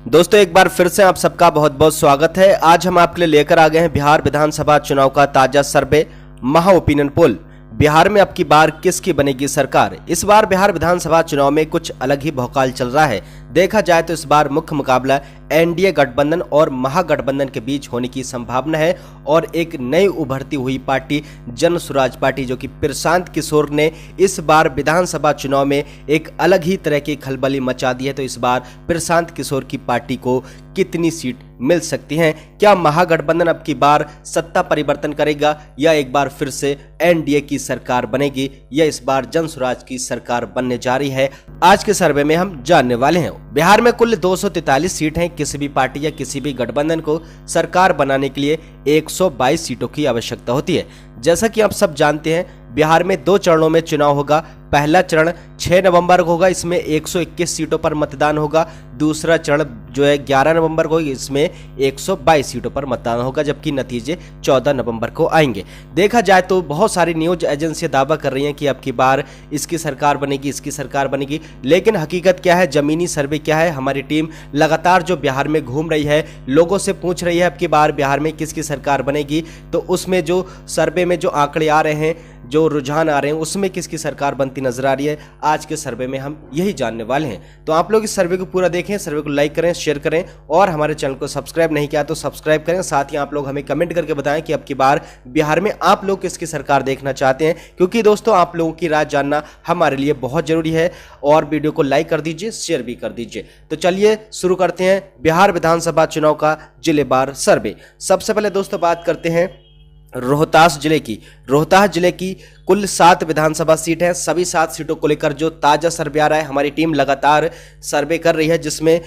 दोस्तों एक बार फिर से आप सबका बहुत बहुत स्वागत है। आज हम आपके लिए लेकर आ गए हैं बिहार विधानसभा चुनाव का ताजा सर्वे महा ओपिनियन पोल। बिहार में अब की बार किसकी बनेगी सरकार। इस बार बिहार विधानसभा चुनाव में कुछ अलग ही भौकाल चल रहा है। देखा जाए तो इस बार मुख्य मुकाबला एनडीए गठबंधन और महागठबंधन के बीच होने की संभावना है और एक नई उभरती हुई पार्टी जन स्वराज पार्टी जो कि प्रशांत किशोर ने इस बार विधानसभा चुनाव में एक अलग ही तरह की खलबली मचा दी है। तो इस बार प्रशांत किशोर की पार्टी को कितनी सीट मिल सकती हैं? क्या महागठबंधन अब की बार सत्ता परिवर्तन करेगा या एक बार फिर से एनडीए की सरकार बनेगी या इस बार जन स्वराज की सरकार बनने जा रही है? आज के सर्वे में हम जानने वाले हैं। बिहार में कुल 243 सीट हैं। किसी भी पार्टी या किसी भी गठबंधन को सरकार बनाने के लिए 122 सीटों की आवश्यकता होती है। जैसा कि आप सब जानते हैं, बिहार में 2 चरणों में चुनाव होगा। पहला चरण 6 नवंबर को होगा, इसमें 121 सीटों पर मतदान होगा। दूसरा चरण जो है 11 नवंबर को होगा, इसमें 122 सीटों पर मतदान होगा, जबकि नतीजे 14 नवंबर को आएंगे। देखा जाए तो बहुत सारी न्यूज एजेंसियां दावा कर रही हैं कि अब की बार इसकी सरकार बनेगी, इसकी सरकार बनेगी, लेकिन हकीकत क्या है, जमीनी सर्वे क्या है? हमारी टीम लगातार जो बिहार में घूम रही है, लोगों से पूछ रही है अब की बार बिहार में किसकी सरकार बनेगी। तो उसमें जो सर्वे में जो आंकड़े आ रहे हैं, जो रुझान आ रहे हैं, उसमें किसकी सरकार बनती नजर आ रही है, आज के सर्वे में हम यही जानने वाले हैं। तो आप लोग इस सर्वे को पूरा देखें, सर्वे को लाइक करें, शेयर करें और हमारे चैनल को सब्सक्राइब नहीं किया तो सब्सक्राइब करें। साथ ही आप लोग हमें कमेंट करके बताएं कि अब की बार बिहार में आप लोग किसकी सरकार देखना चाहते हैं, क्योंकि दोस्तों आप लोगों की राय जानना हमारे लिए बहुत जरूरी है। और वीडियो को लाइक कर दीजिए, शेयर भी कर दीजिए। तो चलिए शुरू करते हैं बिहार विधानसभा चुनाव का जिलेवार सर्वे। सबसे पहले दोस्तों बात करते हैं रोहतास जिले की। रोहतास जिले की कुल 7 विधानसभा सीट है। सभी 7 सीटों को लेकर जो ताजा सर्वे आ रहा है, हमारी टीम लगातार सर्वे कर रही है, जिसमें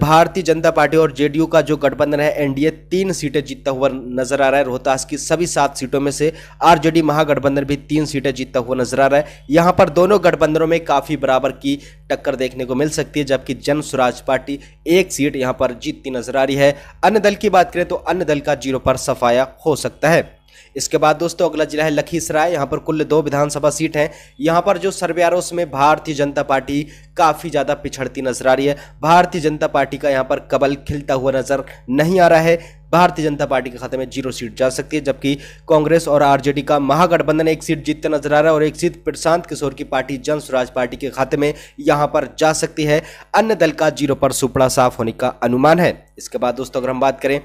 भारतीय जनता पार्टी और जेडीयू का जो गठबंधन है एनडीए 3 सीटें जीतता हुआ नजर आ रहा है। रोहतास की सभी 7 सीटों में से आरजेडी महागठबंधन भी 3 सीटें जीतता हुआ नजर आ रहा है। यहां पर दोनों गठबंधनों में काफी बराबर की टक्कर देखने को मिल सकती है, जबकि जन स्वराज पार्टी 1 सीट यहां पर जीतती नजर आ रही है। अन्य दल की बात करें तो अन्य दल का 0 पर सफाया हो सकता है। इसके बाद दोस्तों अगला जिला है लखीसराय। यहां पर कुल 2 विधानसभा सीट हैं। यहां पर जो सर्वे आ रहा है उसमें भारतीय जनता पार्टी काफी ज्यादा पिछड़ती नजर आ रही है। भारतीय जनता पार्टी का यहां पर कबल खिलता हुआ नजर नहीं आ रहा है। भारतीय जनता पार्टी के खाते में 0 सीट जा सकती है, जबकि कांग्रेस और आरजेडी का महागठबंधन 1 सीट जीतते नजर आ रहा है और 1 सीट प्रशांत किशोर की पार्टी जन स्वराज पार्टी के खाते में यहां पर जा सकती है। अन्य दल का 0 पर सुपड़ा साफ होने का अनुमान है। इसके बाद दोस्तों अगर हम बात करें,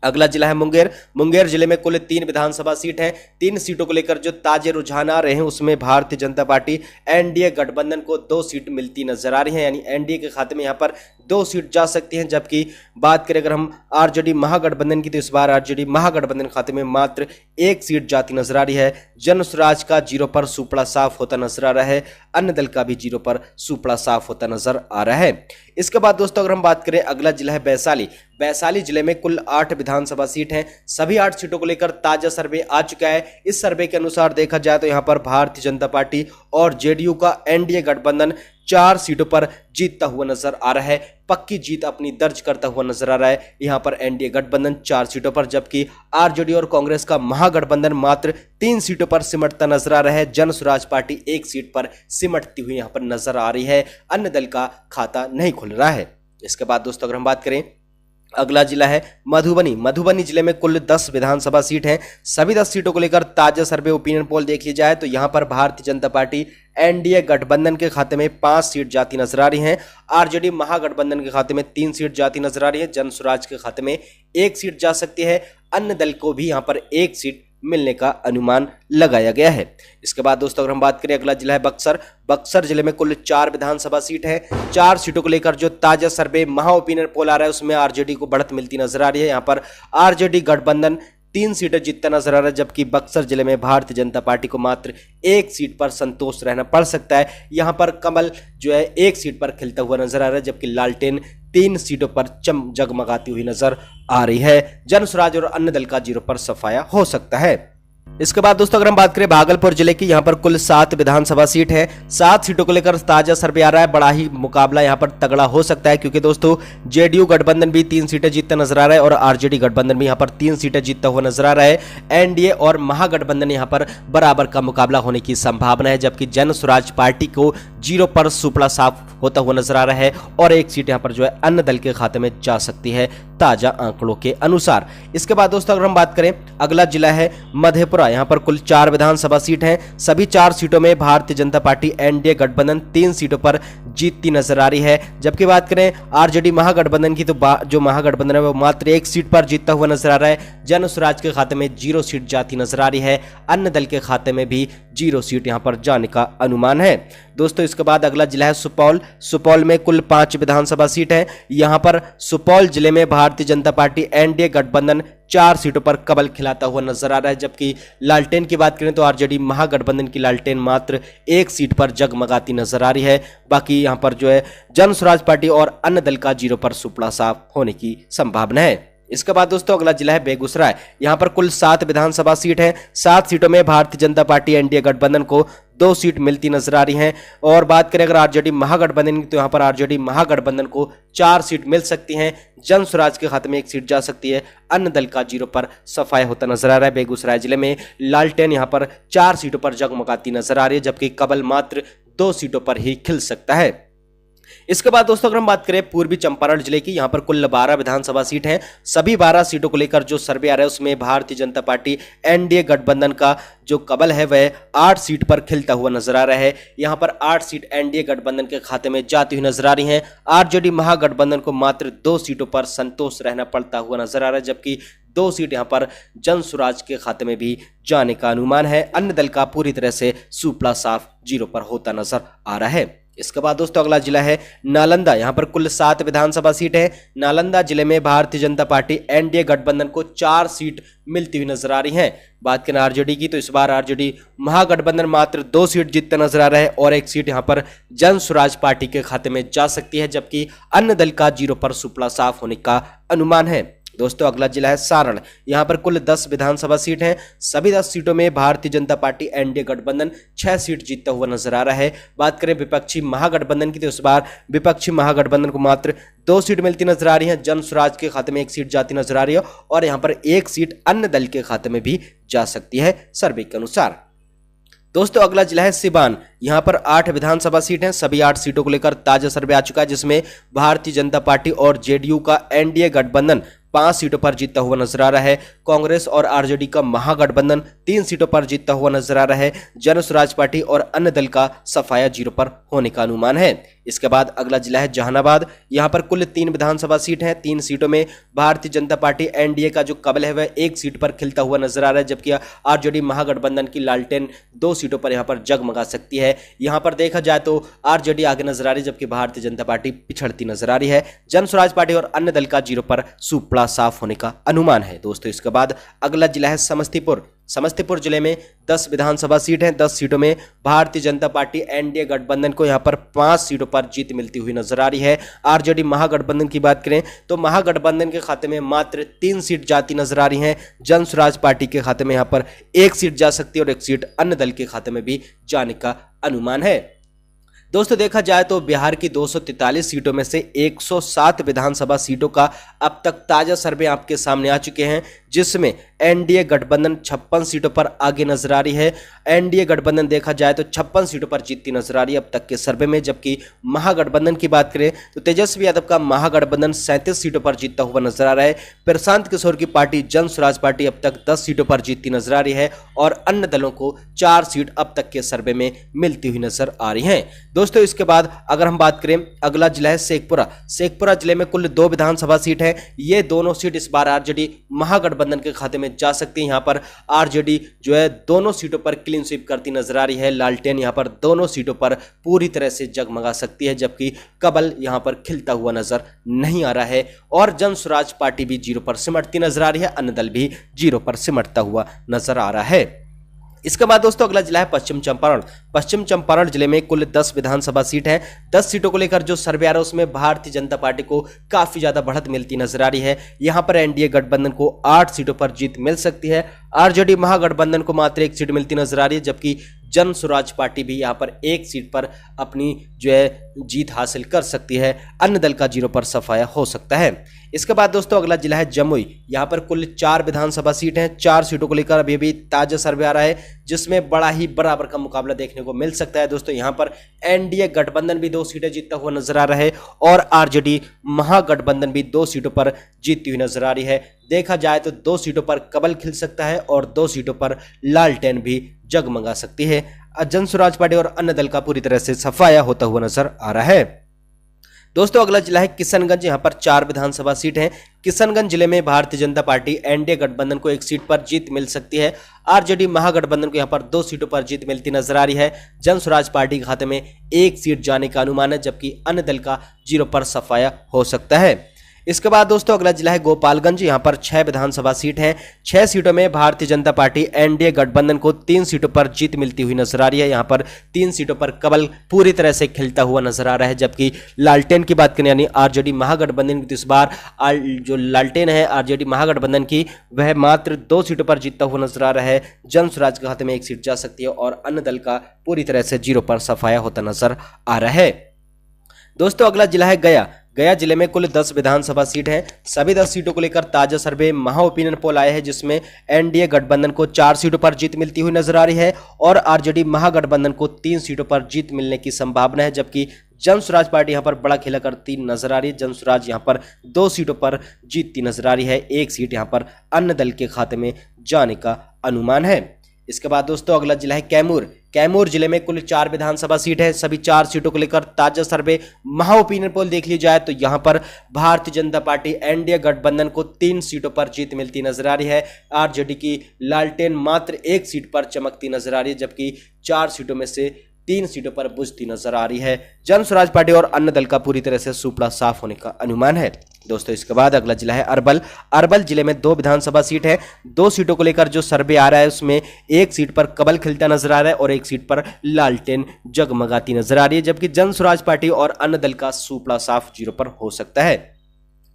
अगला जिला है मुंगेर। मुंगेर जिले में कुल 3 विधानसभा सीट हैं। 3 सीटों को लेकर जो ताजे रुझान आ रहे हैं उसमें भारतीय जनता पार्टी एनडीए गठबंधन को 2 सीट मिलती नजर आ रही है, यानी एनडीए के खाते में यहां पर 2 सीट जा सकती हैं। जबकि बात करें अगर हम आरजेडी महागठबंधन की, तो इस बार आरजेडी महागठबंधन खाते में मात्र 1 सीट जाती नजर आ रही है। जन स्वराज का 0 पर सुपड़ा साफ होता नजर आ रहा है। अन्य दल का भी 0 पर सुपड़ा साफ होता नजर आ रहा है। इसके बाद दोस्तों अगर हम बात करें, अगला जिला है वैशाली। वैशाली जिले में कुल 8 विधानसभा सीट हैं। सभी 8 सीटों को लेकर ताजा सर्वे आ चुका है। इस सर्वे के अनुसार देखा जाए तो यहां पर भारतीय जनता पार्टी और जेडीयू का एनडीए गठबंधन 4 सीटों पर जीतता हुआ नजर आ रहा है। पक्की जीत अपनी दर्ज करता हुआ नजर आ रहा है यहां पर एनडीए गठबंधन 4 सीटों पर, जबकि आरजेडी और कांग्रेस का महागठबंधन मात्र 3 सीटों पर सिमटता नजर आ रहा है। जन स्वराज पार्टी 1 सीट पर सिमटती हुई यहां पर नजर आ रही है। अन्य दल का खाता नहीं खुल रहा है। इसके बाद दोस्तों अगर हम बात करें, अगला जिला है मधुबनी। मधुबनी जिले में कुल 10 विधानसभा सीट हैं। सभी 10 सीटों को लेकर ताजा सर्वे ओपिनियन पोल देख लिया जाए तो यहां पर भारतीय जनता पार्टी एनडीए गठबंधन के खाते में 5 सीट जाती नजर आ रही हैं। आरजेडी महागठबंधन के खाते में 3 सीट जाती नजर आ रही है। जन स्वराज के खाते में 1 सीट जा सकती है। अन्य दल को भी यहां पर 1 सीट मिलने का अनुमान लगाया गया है। इसके बाद दोस्तों अगर हम बात करें, अगला जिला है बक्सर। बक्सर जिले में कुल 4 विधानसभा सीट है। 4 सीटों को लेकर जो ताजा सर्वे महा ओपिनियन पोल आ रहा है उसमें आरजेडी को बढ़त मिलती नजर आ रही है। यहां पर आरजेडी गठबंधन 3 सीटें जीतता नजर आ रहा है, जबकि बक्सर जिले में भारतीय जनता पार्टी को मात्र 1 सीट पर संतोष रहना पड़ सकता है। यहां पर कमल जो है 1 सीट पर खिलता हुआ नजर आ रहा है, जबकि लालटेन 3 सीटों पर जगमगाती हुई नजर आ रही है। जन स्वराज और अन्य दल का 0 पर सफाया हो सकता है। इसके बाद दोस्तों अगर हम बात करें भागलपुर जिले की, यहाँ पर कुल 7 विधानसभा सीट है। 7 सीटों को लेकर ताजा सर्वे आ रहा है। बड़ा ही मुकाबला यहाँ पर तगड़ा हो सकता है, क्योंकि दोस्तों जेडीयू गठबंधन भी 3 सीटें जीतता नजर आ रहा है और आरजेडी गठबंधन भी यहाँ पर 3 सीटें जीतता हुआ नजर आ रहा है। एनडीए और महागठबंधन यहाँ पर बराबर का मुकाबला होने की संभावना है, जबकि जन स्वराज पार्टी को 0 पर सुपड़ा साफ होता हुआ नजर आ रहा है और 1 सीट यहाँ पर जो है अन्य दल के खाते में जा सकती है ताजा आंकड़ों के अनुसार। इसके बाद दोस्तों अगर हम बात करें, अगला जिला है मधेपुरा। यहाँ पर कुल 4 विधानसभा सीट हैं। सभी 4 सीटों में भारतीय जनता पार्टी एनडीए गठबंधन 3 सीटों पर जीतती नजर आ रही है। जबकि बात करें आरजेडी महागठबंधन की, तो जो महागठबंधन है वो मात्र 1 सीट पर जीतता हुआ नजर आ रहा है। जन स्वराज के खाते में 0 सीट जाती नजर आ रही है। अन्य दल के खाते में भी 0 सीट यहाँ पर जाने का अनुमान है। दोस्तों इसके बाद अगला जिला है सुपौल। सुपौल में कुल 5 विधानसभा सीट है। यहाँ पर सुपौल जिले में भारतीय जनता पार्टी एनडीए गठबंधन 4 सीटों पर कबल खिलाता हुआ नजर आ रहा है। जबकि लालटेन की बात करें तो आरजेडी महागठबंधन की लालटेन मात्र 1 सीट पर जगमगाती नजर आ रही है। बाकी यहाँ पर जो है जन स्वराज पार्टी और अन्य दल का 0 पर सुपड़ा साफ होने की संभावना है। इसके बाद दोस्तों अगला जिला है बेगूसराय। यहाँ पर कुल 7 विधानसभा सीट है। 7 सीटों में भारतीय जनता पार्टी एनडीए गठबंधन को 2 सीट मिलती नजर आ रही हैं। और बात करें अगर आरजेडी महागठबंधन की, तो यहाँ पर आरजेडी महागठबंधन को 4 सीट मिल सकती हैं। जन स्वराज के खाते में 1 सीट जा सकती है। अन्य दल का 0 पर सफाई होता नजर आ रहा है। बेगूसराय जिले में लालटेन यहाँ पर 4 सीटों पर जगमगाती नजर आ रही है, जबकि कबल मात्र 2 सीटों पर ही खिल सकता है। इसके बाद दोस्तों अगर हम बात करें पूर्वी चंपारण जिले की, यहां पर कुल 12 विधानसभा सीट हैं। सभी 12 सीटों को लेकर जो सर्वे आ रहा है उसमें भारतीय जनता पार्टी एनडीए गठबंधन का जो कबल है वह 8 सीट पर खिलता हुआ नजर आ रहा है। यहां पर 8 सीट एनडीए गठबंधन के खाते में जाती हुई नजर आ रही हैं। आरजेडी महागठबंधन को मात्र 2 सीटों पर संतोष रहना पड़ता हुआ नजर आ रहा है, जबकि 2 सीट यहां पर जन स्वराज के खाते में भी जाने का अनुमान है। अन्य दल का पूरी तरह से सुपड़ा साफ 0 पर होता नजर आ रहा है। इसके बाद दोस्तों अगला जिला है नालंदा। यहां पर कुल 7 विधानसभा सीट है। नालंदा जिले में भारतीय जनता पार्टी एनडीए गठबंधन को 4 सीट मिलती हुई नजर आ रही हैं। बात करें आरजेडी की, तो इस बार आरजेडी महागठबंधन मात्र 2 सीट जीतता नजर आ रहा है और 1 सीट यहां पर जन स्वराज पार्टी के खाते में जा सकती है, जबकि अन्य दल का 0 पर सुपड़ा साफ होने का अनुमान है। दोस्तों अगला जिला है सारण। यहां पर कुल 10 विधानसभा सीट हैं। सभी 10 सीटों में भारतीय जनता पार्टी एनडीए गठबंधन 6 सीट जीतता हुआ नजर आ रहा है। बात करें विपक्षी महागठबंधन की, तो इस बार विपक्षी महागठबंधन को मात्र 2 सीट मिलती नजर आ रही है। जन स्वराज के खाते में 1 सीट जाती नजर आ रही है और यहां पर 1 सीट अन्य दल के खाते में भी जा सकती है सर्वे के अनुसार। दोस्तों अगला जिला है सिवान। यहां पर 8 विधानसभा सीट हैं। सभी 8 सीटों को लेकर ताजा सर्वे आ चुका है, जिसमें भारतीय जनता पार्टी और जेडीयू का एनडीए गठबंधन 5 सीटों पर जीतता हुआ नजर आ रहा है। कांग्रेस और आरजेडी का महागठबंधन 3 सीटों पर जीतता हुआ नजर आ रहा है। जन स्वराज पार्टी और अन्य दल का सफाया 0 पर होने का अनुमान है। इसके बाद अगला जिला है जहानाबाद। यहां पर कुल 3 विधानसभा सीट हैं। 3 सीटों में भारतीय जनता पार्टी एनडीए का जो कबल है वह 1 सीट पर खिलता हुआ नजर आ रहा है, जबकि आरजेडी महागठबंधन की लालटेन 2 सीटों पर यहां पर जगमगा सकती है। यहां पर देखा जाए तो आरजेडी आगे नजर आ रही है, जबकि भारतीय जनता पार्टी पिछड़ती नजर आ रही है। जन स्वराज पार्टी और अन्य दल का 0 पर सुपड़ा साफ होने का अनुमान है। दोस्तों इसके बाद अगला जिला है समस्तीपुर। समस्तीपुर जिले में 10 विधानसभा सीट हैं। 10 सीटों में भारतीय जनता पार्टी एनडीए गठबंधन को यहां पर 5 सीटों पर जीत मिलती हुई नजर आ रही है। आरजेडी महागठबंधन की बात करें तो महागठबंधन के खाते में मात्र 3 सीट जाती नजर आ रही हैं। जन स्वराज पार्टी के खाते में यहां पर 1 सीट जा सकती है और 1 सीट अन्य दल के खाते में भी जाने का अनुमान है। दोस्तों देखा जाए तो बिहार की 243 सीटों में से 107 विधानसभा सीटों का अब तक ताजा सर्वे आपके सामने आ चुके हैं, जिसमें एनडीए गठबंधन 56 सीटों पर आगे नजर आ रही है। एनडीए गठबंधन देखा जाए तो 56 सीटों पर जीतती नजर आ रही है अब तक के सर्वे में, जबकि महागठबंधन की बात करें तो तेजस्वी यादव का महागठबंधन 37 सीटों पर जीतता हुआ नजर आ रहा है। प्रशांत किशोर की पार्टी जन स्वराज पार्टी अब तक 10 सीटों पर जीतती नजर आ रही है और अन्य दलों को 4 सीट अब तक के सर्वे में मिलती हुई नजर आ रही है। दोस्तों इसके बाद अगर हम बात करें अगला जिला है शेखपुरा। शेखपुरा जिले में कुल 2 विधानसभा सीट है। ये दोनों सीट इस बार आरजेडी महागठबंधन के खाते में जा सकती है। यहां पर आरजेडी जो है दोनों सीटों पर क्लीन स्वीप करती नजर आ रही है। लालटेन यहां पर दोनों सीटों पर पूरी तरह से जगमगा सकती है, जबकि कबल यहां पर खिलता हुआ नजर नहीं आ रहा है और जन स्वराज पार्टी भी 0 पर सिमटती नजर आ रही है। अन्य दल भी 0 पर सिमटता हुआ नजर आ रहा है। इसके बाद दोस्तों अगला जिला है पश्चिम चंपारण। पश्चिम चंपारण जिले में कुल 10 विधानसभा सीट हैं। 10 सीटों को लेकर जो सर्वे आ रहा है उसमें भारतीय जनता पार्टी को काफी ज्यादा बढ़त मिलती नजर आ रही है। यहां पर एनडीए गठबंधन को 8 सीटों पर जीत मिल सकती है। आरजेडी महागठबंधन को मात्र 1 सीट मिलती नजर आ रही है, जबकि जन स्वराज पार्टी भी यहां पर 1 सीट पर अपनी जो है जीत हासिल कर सकती है। अन्य दल का 0 पर सफाया हो सकता है। इसके बाद दोस्तों अगला जिला है जमुई। यहां पर कुल 4 विधानसभा सीट हैं। 4 सीटों को लेकर अभी भी ताजा सर्वे आ रहा है, जिसमें बड़ा ही बराबर का मुकाबला देखने को मिल सकता है। दोस्तों यहां पर एनडीए गठबंधन भी 2 सीटें जीतता हुआ नजर आ रहा है और आरजेडी महागठबंधन भी 2 सीटों पर जीतती हुई नजर आ रही है। देखा जाए तो 2 सीटों पर कमल खिल सकता है और 2 सीटों पर लालटेन भी जगमगा सकती है। जन स्वराज पार्टी और अन्य दल का पूरी तरह से सफाया होता हुआ नजर आ रहा है। दोस्तों अगला जिला है किशनगंज। यहां पर 4 विधानसभा सीट हैं। किशनगंज जिले में भारतीय जनता पार्टी एनडीए गठबंधन को 1 सीट पर जीत मिल सकती है। आरजेडी महागठबंधन को यहां पर 2 सीटों पर जीत मिलती नजर आ रही है। जन स्वराज पार्टी के खाते में 1 सीट जाने का अनुमान है, जबकि अन्य दल का 0 पर सफाया हो सकता है। इसके बाद दोस्तों अगला जिला है गोपालगंज। यहां पर 6 विधानसभा सीट हैं। 6 सीटों में भारतीय जनता पार्टी एनडीए गठबंधन को 3 सीटों पर जीत मिलती हुई नजर आ रही है। यहां पर 3 सीटों पर कमल पूरी तरह से खिलता हुआ नजर आ रहा है, जबकि लालटेन की बात करें यानी आरजेडी महागठबंधन की, तो इस बार जो लालटेन है आरजेडी महागठबंधन की, वह मात्र 2 सीटों पर जीतता हुआ नजर आ रहा है। जन स्वराज के खाते में 1 सीट जा सकती है और अन्य दल का पूरी तरह से 0 पर सफाया होता नजर आ रहा है। दोस्तों अगला जिला है गया। गया जिले में कुल 10 विधानसभा सीट हैं। सभी 10 सीटों को लेकर ताजा सर्वे महा ओपिनियन पोल आए हैं, जिसमें एनडीए गठबंधन को 4 सीटों पर जीत मिलती हुई नजर आ रही है और आरजेडी महागठबंधन को 3 सीटों पर जीत मिलने की संभावना है, जबकि जन स्वराज पार्टी यहां पर बड़ा खेला करती नजर आ रही है। जन स्वराज यहां पर 2 सीटों पर जीतती नजर आ रही है। 1 सीट यहां पर अन्य दल के खाते में जाने का अनुमान है। इसके बाद दोस्तों अगला जिला है कैमूर। कैमूर जिले में कुल 4 विधानसभा सीट है। सभी 4 सीटों को लेकर ताजा सर्वे महा ओपिनियन पोल देख ली जाए तो यहां पर भारतीय जनता पार्टी एनडीए गठबंधन को 3 सीटों पर जीत मिलती नजर आ रही है। आरजेडी की लालटेन मात्र 1 सीट पर चमकती नजर आ रही है, जबकि 4 सीटों में से 3 सीटों पर बुझती नजर आ रही है। जन स्वराज पार्टी और अन्य दल का पूरी तरह से सुपड़ा साफ होने का अनुमान है। दोस्तों इसके बाद अगला जिला है अरवल। अरवल जिले में 2 विधानसभा सीट है। 2 सीटों को लेकर जो सर्वे आ रहा है उसमें 1 सीट पर कमल खिलता नजर आ रहा है और 1 सीट पर लालटेन जगमगाती नजर आ रही है, जबकि जन स्वराज पार्टी और अन्य दल का सुपड़ा साफ 0 पर हो सकता है।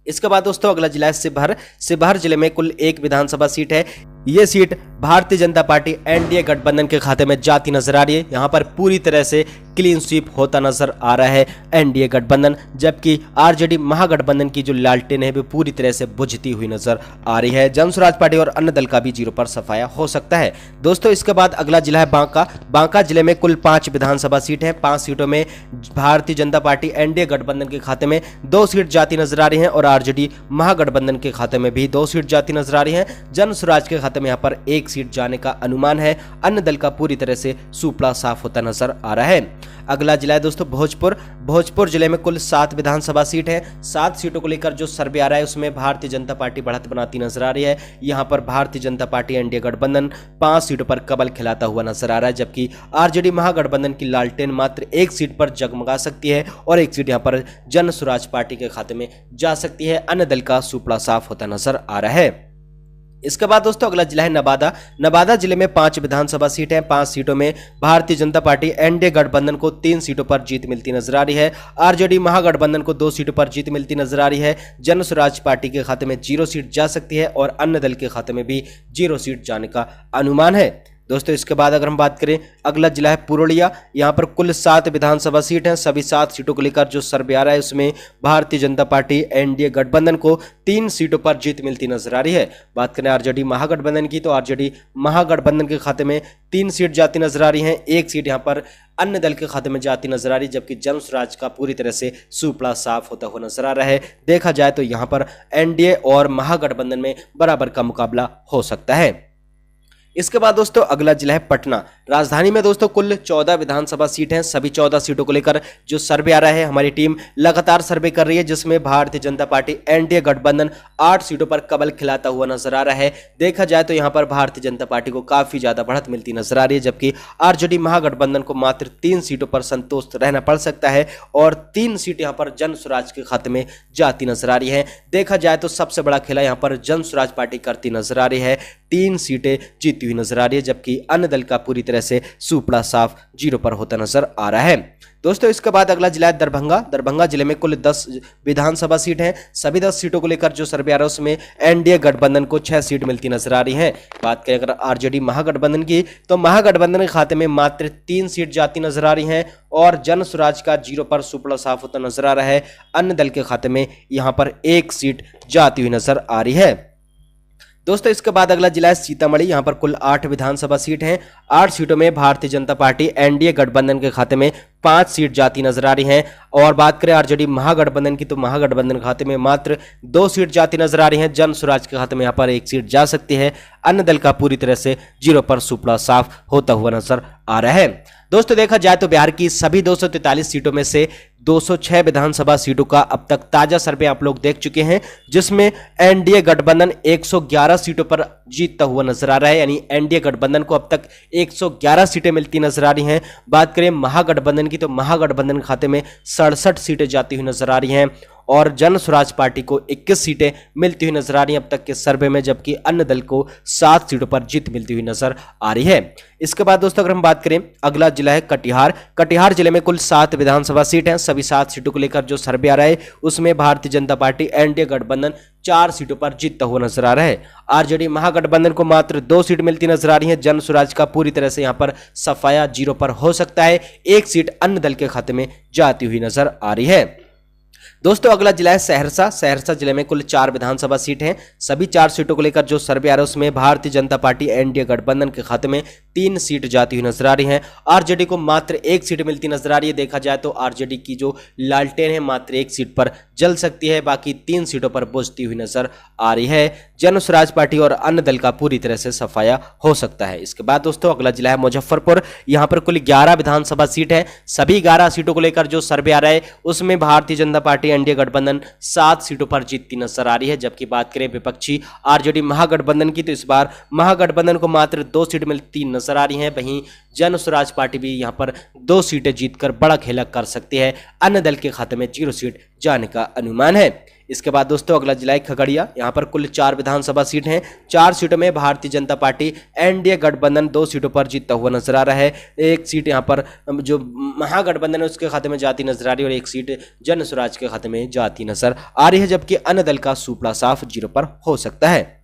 इसके बाद दोस्तों अगला जिला है शिवहर। शिवहर जिले में कुल 1 विधानसभा सीट है। यह seat Bharatiya Janata party NDA गठबंधन के खाते में जाती नजर आ रही है। यहां पर पूरी तरह से क्लीन स्वीप होता नजर आ रहा है एनडीए गठबंधन, जबकि आरजेडी महागठबंधन की जो लालटेन है वो पूरी तरह से बुझती हुई नजर आ रही है। जन स्वराज पार्टी और अन्य दल का भी 0 पर सफाया हो सकता है। दोस्तों इसके बाद अगला जिला है बांका। बांका जिले में कुल 5 विधानसभा सीट है। 5 सीटों में भारतीय जनता पार्टी एनडीए गठबंधन के खाते में 2 सीट जाती नजर आ रही है और आरजेडी महागठबंधन के खाते में भी 2 सीट जाती नजर आ रही है। जन स्वराज के खाते में यहाँ पर 1 सीट जाने का अनुमान है। अन्य दल का पूरी तरह से सुपड़ा साफ होता नजर आ रहा है। अगला जिला है दोस्तों भोजपुर। भोजपुर जिले में कुल 7 विधानसभा सीट है। 7 सीटों को लेकर जो सर्वे आ रहा है उसमें भारतीय जनता पार्टी बढ़त बनाती नजर आ रही है। यहां पर भारतीय जनता पार्टी एनडीए गठबंधन 5 सीटों पर कमल खिलाता हुआ नजर आ रहा है, जबकि आरजेडी महागठबंधन की लालटेन मात्र 1 सीट पर जगमगा सकती है और 1 सीट यहां पर जन स्वराज पार्टी के खाते में जा सकती है। अन्य दल का सुपड़ा साफ होता नजर आ रहा है। इसके बाद दोस्तों अगला जिला है नवादा। नवादा जिले में 5 विधानसभा सीट हैं। 5 सीटों में भारतीय जनता पार्टी एनडीए गठबंधन को 3 सीटों पर जीत मिलती नजर आ रही है। आरजेडी महागठबंधन को 2 सीटों पर जीत मिलती नजर आ रही है। जन स्वराज पार्टी के खाते में 0 सीट जा सकती है और अन्य दल के खाते में भी 0 सीट जाने का अनुमान है। दोस्तों इसके बाद अगर हम बात करें अगला जिला है पुरुलिया। यहां पर कुल 7 विधानसभा सीट हैं। सभी 7 सीटों को लेकर जो सर्वे आ रहा है उसमें भारतीय जनता पार्टी एनडीए गठबंधन को 3 सीटों पर जीत मिलती नजर आ रही है। बात करें आरजेडी महागठबंधन की तो आरजेडी महागठबंधन के खाते में 3 सीट जाती नजर आ रही है। 1 सीट यहां पर अन्य दल के खाते में जाती नजर आ रही है, जबकि जन स्वराज का पूरी तरह से सुपड़ा साफ होता हुआ नजर आ रहा है। देखा जाए तो यहां पर एनडीए और महागठबंधन में बराबर का मुकाबला हो सकता है। इसके बाद दोस्तों अगला जिला है पटना। राजधानी में दोस्तों कुल 14 विधानसभा सीट हैं। सभी 14 सीटों को लेकर जो सर्वे आ रहा है हमारी टीम लगातार सर्वे कर रही है, जिसमें भारतीय जनता पार्टी एनडीए गठबंधन 8 सीटों पर कमल खिलाता हुआ नजर आ रहा है। देखा जाए तो यहां पर भारतीय जनता पार्टी को काफी ज्यादा बढ़त मिलती नजर आ रही है, जबकि आरजेडी महागठबंधन को मात्र 3 सीटों पर संतुष्ट रहना पड़ सकता है और 3 सीट यहां पर जन स्वराज के खाते में जाती नजर आ रही है। देखा जाए तो सबसे बड़ा खेला यहां पर जन स्वराज पार्टी करती नजर आ रही है। 3 सीटें जीती हुई नजर आ रही है, जबकि अन्य दल का पूरी तरह से सुपड़ा साफ 0 पर होता नजर आ रहा है। दोस्तों इसके बाद अगला जिला है दरभंगा। दरभंगा जिले में कुल 10 विधानसभा सीट हैं। सभी 10 सीटों को लेकर जो सर्वे आ रहा है उसमें एनडीए गठबंधन को 6 सीट मिलती नजर आ रही है। बात करें अगर आरजेडी महागठबंधन की, तो महागठबंधन के खाते में मात्र 3 सीट जाती नजर आ रही हैं और जन स्वराज का 0 पर सुपड़ा साफ होता नजर आ रहा है। अन्य दल के खाते में यहां पर 1 सीट जाती हुई नजर आ रही है। दोस्तों इसके बाद अगला जिला है सीतामढ़ी। यहां पर कुल 8 विधानसभा सीट हैं। 8 सीटों में भारतीय जनता पार्टी एनडीए गठबंधन के खाते में 5 सीट जाती नजर आ रही हैं। और बात करें आरजेडी महागठबंधन की, तो महागठबंधन के खाते में मात्र 2 सीट जाती नजर आ रही हैं। जन स्वराज के खाते में यहां पर 1 सीट जा सकती है। अन्य दल का पूरी तरह से 0 पर सुपड़ा साफ होता हुआ नजर आ रहा है। दोस्तों देखा जाए तो बिहार की सभी 243 सीटों में से 206 विधानसभा सीटों का अब तक ताजा सर्वे आप लोग देख चुके हैं, जिसमें एनडीए गठबंधन 111 सीटों पर जीतता हुआ नजर आ रहा है। यानी एनडीए गठबंधन को अब तक 111 सीटें मिलती नजर आ रही हैं। बात करें महागठबंधन की, तो महागठबंधन के खाते में 67 सीटें जाती हुई नजर आ रही हैं और जन स्वराज पार्टी को 21 सीटें मिलती हुई नजर आ रही हैं अब तक के सर्वे में, जबकि अन्य दल को 7 सीटों पर जीत मिलती हुई नजर आ रही है। इसके बाद दोस्तों अगर हम बात करें, अगला जिला है कटिहार। कटिहार जिले में कुल 7 विधानसभा सीट हैं। सभी 7 सीटों को लेकर जो सर्वे आ रहा है उसमें भारतीय जनता पार्टी एनडीए गठबंधन 4 सीटों पर जीतता हुआ नजर आ रहा है। आरजेडी महागठबंधन को मात्र 2 सीट मिलती नजर आ रही है। जन स्वराज का पूरी तरह से यहां पर सफाया 0 पर हो सकता है। 1 सीट अन्य दल के खाते में जाती हुई नजर आ रही है। दोस्तों अगला जिला है सहरसा। सहरसा जिले में कुल 4 विधानसभा सीट हैं। सभी 4 सीटों को लेकर जो सर्वे आ रहा है उसमें भारतीय जनता पार्टी एनडीए गठबंधन के खाते में 3 सीट जाती हुई नजर आ रही हैं। आरजेडी को मात्र 1 सीट मिलती नजर आ रही है। देखा जाए तो आरजेडी की जो लालटेन है मात्र 1 सीट पर जल सकती है, बाकी 3 सीटों पर बुझती हुई नजर आ रही है। जन स्वराज पार्टी और अन्य दल का पूरी तरह से सफाया हो सकता है। इसके बाद दोस्तों अगला जिला है मुजफ्फरपुर। यहां पर कुल 11 विधानसभा सीट है। सभी 11 सीटों को लेकर जो सर्वे आ रहा है उसमें भारतीय जनता पार्टी एनडीए गठबंधन 7 सीटों पर जीतती नजर आ रही है। जबकि बात करें विपक्षी आरजेडी महागठबंधन की, तो इस बार महागठबंधन को मात्र 2 सीट मिलती नजर आ रही है। वहीं जन स्वराज पार्टी भी यहां पर 2 सीटें जीतकर बड़ा खेला कर सकती है। अन्य दल के खाते में 0 सीट जाने का अनुमान है। इसके बाद दोस्तों अगला जिला है खगड़िया। यहां पर कुल 4 विधानसभा सीट हैं। 4 सीटों में भारतीय जनता पार्टी एनडीए गठबंधन 2 सीटों पर जीतता हुआ नजर आ रहा है। 1 सीट यहां पर जो महागठबंधन है उसके खाते में जाती नजर आ रही है और 1 सीट जन स्वराज के खाते में जाती नजर आ रही है, जबकि अन्य दल का सुपड़ा साफ 0 पर हो सकता है।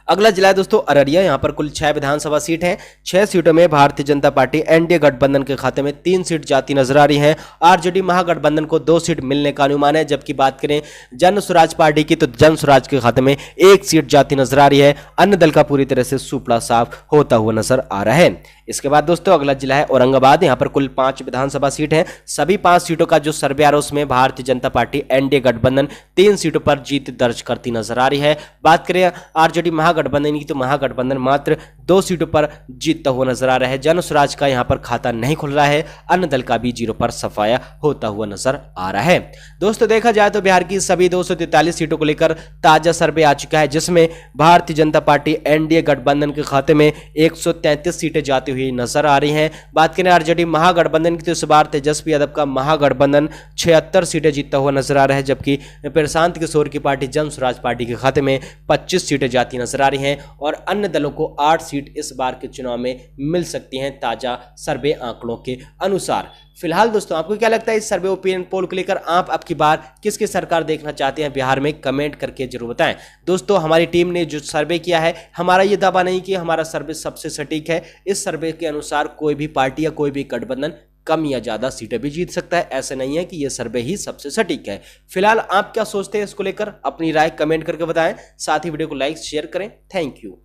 अगला जिला है दोस्तों अररिया। यहां पर कुल 6 विधानसभा सीट हैं। 6 सीटों में भारतीय जनता पार्टी एनडीए गठबंधन के खाते में 3 सीट जाती नजर आ रही हैं। आरजेडी महागठबंधन को 2 सीट मिलने का अनुमान है। जबकि बात करें जन स्वराज पार्टी की, तो जन स्वराज के खाते में 1 सीट जाती नजर आ रही है। अन्य दल का पूरी तरह से सुपड़ा साफ होता हुआ नजर आ रहा है। इसके बाद दोस्तों अगला जिला है औरंगाबाद। यहां पर कुल 5 विधानसभा सीट हैं। सभी 5 सीटों का जो सर्वे आ रहा है उसमें भारतीय जनता पार्टी एनडीए गठबंधन 3 सीटों पर जीत दर्ज करती नजर आ रही है। बात करें आरजेडी महागठबंधन की, तो महागठबंधन मात्र 2 सीटों पर जीतता हुआ नजर आ रहा है। जन स्वराज का यहां पर खाता नहीं खुल रहा है। अन्य दल का भी 0 पर सफाया होता हुआ नजर आ रहा है। दोस्तों देखा जाए तो बिहार की सभी 243 सीटों को लेकर ताजा सर्वे आ चुका है, जिसमें भारतीय जनता पार्टी एनडीए गठबंधन के खाते में 133 सीटें जाती हुई नजर आ रही हैं। बात करें आरजेडी महागठबंधन की, तो इस बार तेजस्वी यादव का महागठबंधन 76 सीटें जीतता हुआ नजर आ रहा है, जबकि प्रशांत किशोर की पार्टी जन स्वराज पार्टी के खाते में 25 सीटें जाती नजर आ रही हैं और अन्य दलों को 8 सीट इस बार के चुनाव में मिल सकती हैं ताजा सर्वे आंकड़ों के अनुसार। फिलहाल दोस्तों आपको क्या लगता है इस सर्वे ओपिनियन पोल को लेकर? आप अब की बार किसकी सरकार देखना चाहते हैं बिहार में? कमेंट करके जरूर बताएं। दोस्तों हमारी टीम ने जो सर्वे किया है, हमारा ये दावा नहीं कि हमारा सर्वे सबसे सटीक है। इस सर्वे के अनुसार कोई भी पार्टी या कोई भी गठबंधन कम या ज्यादा सीटें भी जीत सकता है। ऐसे नहीं है कि यह सर्वे ही सबसे सटीक है। फिलहाल आप क्या सोचते हैं इसको लेकर? अपनी राय कमेंट करके बताएं। साथ ही वीडियो को लाइक शेयर करें। Thank you.